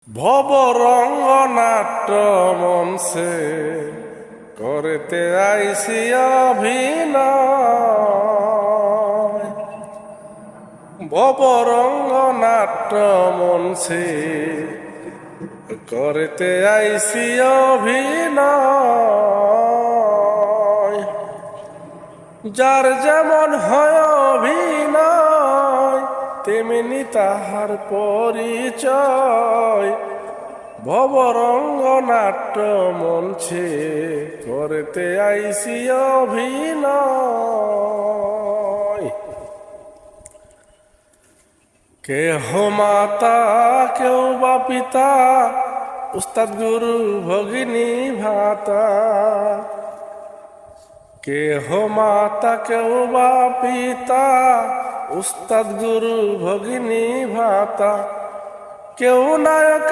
ভবরঙ্গ নাট্য মঞ্চে করতে আইসি অভিনয়। ভবরঙ্গ নাট্য মঞ্চে করতে আইসি অভিনয়। যার যেমন হয় অভিনয় তেমনি তাহার পরিচয়। ভবরঙ্গ নাট্য মঞ্চে করতে আইসি অভিনয়। কেহ মাতা কেউ বা পিতা, উস্তাদ গুরু ভগিনী ভাতা। কেহ মাতা কেউ বা পিতা, উস্তাদ গুরু ভগিনী ভাতা। কেউ নায়ক